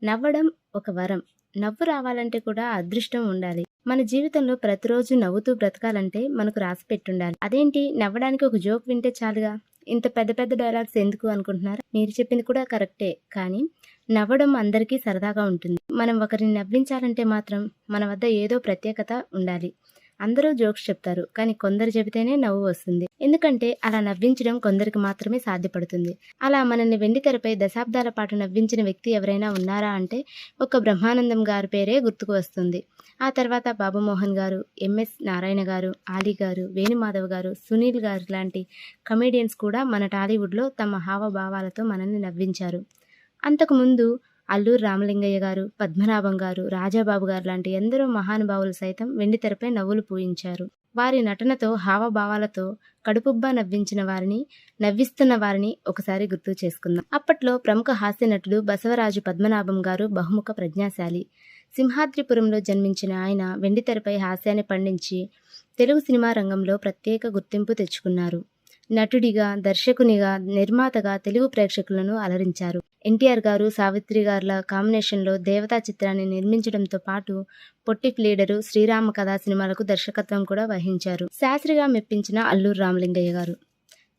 నవ్వడం ఒక వరం. నవ్వు రావాలంటే కూడా అదృష్టం ఉండాలి. మన జీవితంలో ప్రతిరోజు నవ్వుతూ బ్రతకాలంటే మనకు రాసి పెట్టుండాలి. అదేంటి నవ్వడానికి ఒక జోక్ వింటే చాలుగా, ఇంత పెద్ద పెద్ద డైలాగ్స్ ఎందుకు అనుకుంటున్నారా? మీరు చెప్పింది కూడా కరెక్టే. కానీ నవ్వడం అందరికీ సరదాగా ఉంటుంది. మనం ఒకరిని నవ్వించాలంటే మాత్రం మన వద్ద ఏదో ప్రత్యేకత ఉండాలి. అందరూ జోక్స్ చెప్తారు, కానీ కొందరు చెబితేనే నవ్వు వస్తుంది. ఎందుకంటే అలా నవ్వించడం కొందరికి మాత్రమే సాధ్యపడుతుంది. అలా మనల్ని వెండితెరపై దశాబ్దాల పాటు నవ్వించిన వ్యక్తి ఎవరైనా ఉన్నారా అంటే ఒక బ్రహ్మానందం గారి పేరే గుర్తుకు వస్తుంది. ఆ తర్వాత బాబుమోహన్ గారు, ఎంఎస్ నారాయణ గారు, ఆలీ గారు, వేణుమాధవ్ గారు, సునీల్ గారు లాంటి కమేడియన్స్ కూడా మన టాలీవుడ్లో తమ హావభావాలతో మనల్ని నవ్వించారు. అంతకుముందు అల్లూరి రామలింగయ్య గారు, పద్మనాభం గారు, రాజాబాబు గారు లాంటి ఎందరో మహానుభావులు సైతం వెండితెరపై నవ్వులు పూయించారు. వారి నటనతో, హావభావాలతో కడుపుబ్బా నవ్వించిన వారిని, నవ్విస్తున్న వారిని ఒకసారి గుర్తు చేసుకుందాం. అప్పట్లో ప్రముఖ హాస్య నటుడు బసవరాజు పద్మనాభం గారు బహుముఖ ప్రజ్ఞాశాలి. సింహాద్రిపురంలో జన్మించిన ఆయన వెండితెరపై హాస్యాన్ని పండించి తెలుగు సినిమా రంగంలో ప్రత్యేక గుర్తింపు తెచ్చుకున్నారు. నటుడిగా, దర్శకునిగా, నిర్మాతగా తెలుగు ప్రేక్షకులను అలరించారు. ఎన్టీఆర్ గారు, సావిత్రి గారుల కాంబినేషన్లో దేవతా చిత్రాన్ని నిర్మించడంతో పాటు పొట్టి ప్లీడరు, శ్రీరామ కథా సినిమాలకు దర్శకత్వం కూడా వహించారు. శాస్త్రిగా మెప్పించిన అల్లూరి రామలింగయ్య గారు.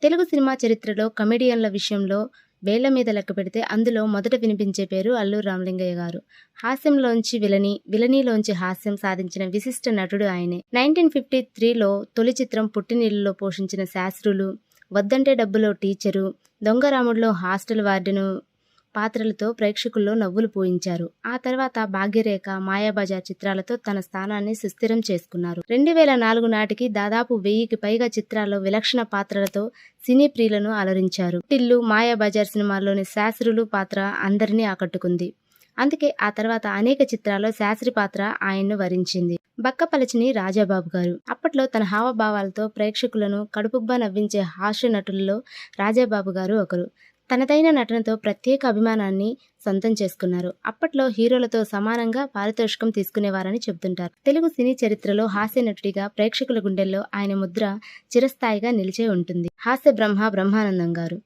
తెలుగు సినిమా చరిత్రలో కమెడియన్ల విషయంలో వేళ్ల మీద లెక్క పెడితే అందులో మొదట వినిపించే పేరు అల్లూరి రామలింగయ్య గారు. హాస్యంలోంచి విలనీ, విలనీలోంచి హాస్యం సాధించిన విశిష్ట నటుడు ఆయనే. 1953లో తొలి చిత్రం పుట్టినిల్లులో పోషించిన శాస్త్రులు, వద్దంటే డబ్బులో టీచరు, దొంగరాముడిలో హాస్టల్ వార్డెను పాత్రలతో ప్రేక్షకుల్లో నవ్వులు పూయించారు. ఆ తర్వాత భాగ్యరేఖ, మాయాబజార్ చిత్రాలతో తన స్థానాన్ని సుస్థిరం చేసుకున్నారు. 2004 నాటికి దాదాపు 1000కి పైగా చిత్రాల్లో విలక్షణ పాత్రలతో సినీ ప్రియులను అలరించారు. టిల్లు, మాయాబజార్ సినిమాల్లోని శాస్త్రులు పాత్ర అందరినీ ఆకట్టుకుంది. అందుకే ఆ తర్వాత అనేక చిత్రాల్లో శాస్త్రి పాత్ర ఆయన్ను వరించింది. బక్కపలచిని రాజాబాబు గారు. అప్పట్లో తన హావభావాలతో ప్రేక్షకులను కడుపుబ్బా నవ్వించే హాస్య నటుల్లో రాజాబాబు గారు ఒకరు. తనదైన నటనతో ప్రత్యేక అభిమానాన్ని సొంతం చేసుకున్నారు. అప్పట్లో హీరోలతో సమానంగా పారితోషికం తీసుకునేవారని చెబుతుంటారు. తెలుగు సినీ చరిత్రలో హాస్య నటుడిగా ప్రేక్షకుల గుండెల్లో ఆయన ముద్ర చిరస్థాయిగా నిలిచే ఉంటుంది. హాస్య బ్రహ్మ బ్రహ్మానందం గారు.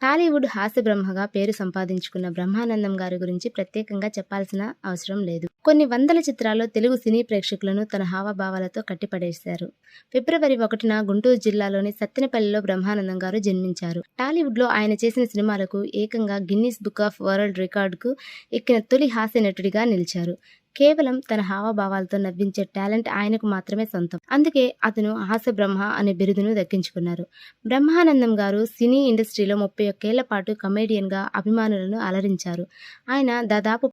టాలీవుడ్ హాస్య బ్రహ్మగా పేరు సంపాదించుకున్న బ్రహ్మానందం గారి గురించి ప్రత్యేకంగా చెప్పాల్సిన అవసరం లేదు. కొన్ని వందల చిత్రాల్లో తెలుగు సినీ ప్రేక్షకులను తన హావభావాలతో కట్టిపడేశారు. ఫిబ్రవరి 1న గుంటూరు జిల్లాలోని సత్తెనపల్లిలో బ్రహ్మానందం గారు జన్మించారు. టాలీవుడ్లో ఆయన చేసిన సినిమాలకు ఏకంగా గిన్నిస్ బుక్ ఆఫ్ వరల్డ్ రికార్డుకు ఎక్కిన తొలి హాస్య నటుడిగా నిలిచారు. కేవలం తన హావభావాలతో నవ్వించే టాలెంట్ ఆయనకు మాత్రమే సొంతం. అందుకే అతను హాస్య బ్రహ్మ అనే బిరుదును దక్కించుకున్నారు. బ్రహ్మానందం గారు సినీ ఇండస్ట్రీలో 31 ఏళ్ల పాటు కమేడియన్గా అభిమానులను అలరించారు. ఆయన దాదాపు